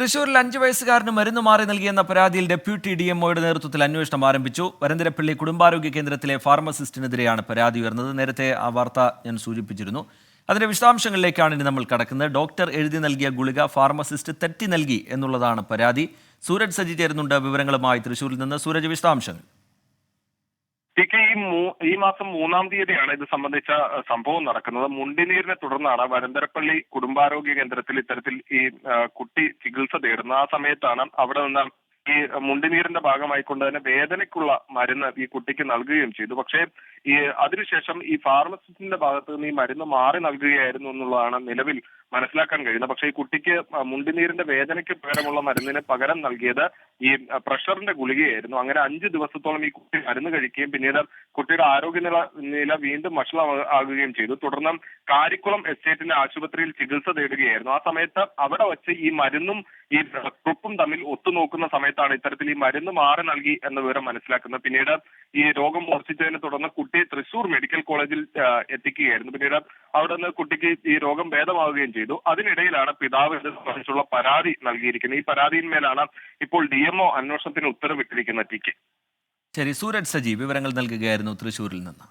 തൃശൂരിൽ 5 വയസ്സുകാരന് മരുന്ന് മാറി നൽകിയെന്ന പരാതിയിൽ ഡെപ്യൂട്ടി DMOയുടെ നേതൃത്വത്തിൽ അന്വേഷണം ആരംഭിച്ചു. വരന്തരപ്പള്ളി കുടുംബാരോഗ്യ കേന്ദ്രത്തിലെ ഫാർമസിസ്റ്റിനെതിരെയാണ് പരാതി ഉയർന്നത്. നേരത്തെ ആ വാർത്ത ഞാൻ സൂചിപ്പിച്ചിരുന്നു. അതിന്റെ വിശദാംശങ്ങളിലേക്കാണ് ഇനി നമ്മൾ കടക്കുന്നത്. ഡോക്ടർ എഴുതി നൽകിയ ഗുളിക ഫാർമസിസ്റ്റ് തെറ്റി നൽകി എന്നുള്ളതാണ് പരാതി. സൂരജ് സജി ചേരുന്നുണ്ട് വിവരങ്ങളുമായി തൃശൂരിൽ നിന്ന്. സൂരജ്, വിശദാംശങ്ങൾ. ഈ മാസം 3-ാം തീയതിയാണ് ഇത് സംബന്ധിച്ച സംഭവം നടക്കുന്നത്. മുണ്ടിനീരിനെ തുടർന്നാണ് വരന്തരപ്പള്ളി കുടുംബാരോഗ്യ കേന്ദ്രത്തിൽ ഇത്തരത്തിൽ ഈ കുട്ടി ചികിത്സ തേടുന്നത്. ആ സമയത്താണ് അവിടെ നിന്ന് ഈ മുണ്ടിനീരിന്റെ ഭാഗമായിക്കൊണ്ട് തന്നെ വേദനയ്ക്കുള്ള മരുന്ന് ഈ കുട്ടിക്ക് നൽകുകയും ചെയ്തു. പക്ഷേ അതിനുശേഷം ഈ ഫാർമസിസ്റ്റിന്റെ ഭാഗത്ത് നിന്ന് ഈ മരുന്ന് മാറി നൽകുകയായിരുന്നു എന്നുള്ളതാണ് നിലവിൽ മനസ്സിലാക്കാൻ കഴിയുന്നത്. പക്ഷേ ഈ കുട്ടിക്ക് മുണ്ടിനീരിന്റെ വേദനയ്ക്ക് പകരമുള്ള മരുന്നിന് പകരം നൽകിയത് ഈ പ്രഷറിന്റെ ഗുളികയായിരുന്നു. അങ്ങനെ 5 ദിവസത്തോളം ഈ കുട്ടി മരുന്ന് കഴിക്കുകയും പിന്നീട് കുട്ടിയുടെ ആരോഗ്യനില വീണ്ടും വഷളാകുകയും ചെയ്തു. തുടർന്ന് കാരിക്കുളം എസ്റ്റേറ്റിന്റെ ആശുപത്രിയിൽ ചികിത്സ തേടുകയായിരുന്നു. ആ സമയത്ത് അവിടെ വച്ച് ഈ മരുന്നും ഈ കുപ്പും തമ്മിൽ ഒത്തുനോക്കുന്ന സമയത്താണ് ഇത്തരത്തിൽ ഈ മരുന്ന് മാറി നൽകി എന്ന വിവരം മനസ്സിലാക്കുന്നത്. പിന്നീട് ഈ രോഗം മൂർച്ഛിച്ചതിനെ തുടർന്ന് കുട്ടി തൃശൂർ മെഡിക്കൽ കോളേജിൽ എത്തിക്കുകയായിരുന്നു. പിന്നീട് അവിടെ നിന്ന് കുട്ടിക്ക് ഈ രോഗം ഭേദമാവുകയും ചെയ്തു. അതിനിടയിലാണ് പിതാവ് ഇത് സംബന്ധിച്ചുള്ള പരാതി നൽകിയിരിക്കുന്നത്. ഈ പരാതിയിന്മേലാണ് ഇപ്പോൾ DMO അന്വേഷണത്തിന് ഉത്തരവിട്ടിരിക്കുന്നത്. ശരി, സൂരജ് സജി വിവരങ്ങൾ നൽകുകയായിരുന്നു തൃശൂരിൽ നിന്ന്.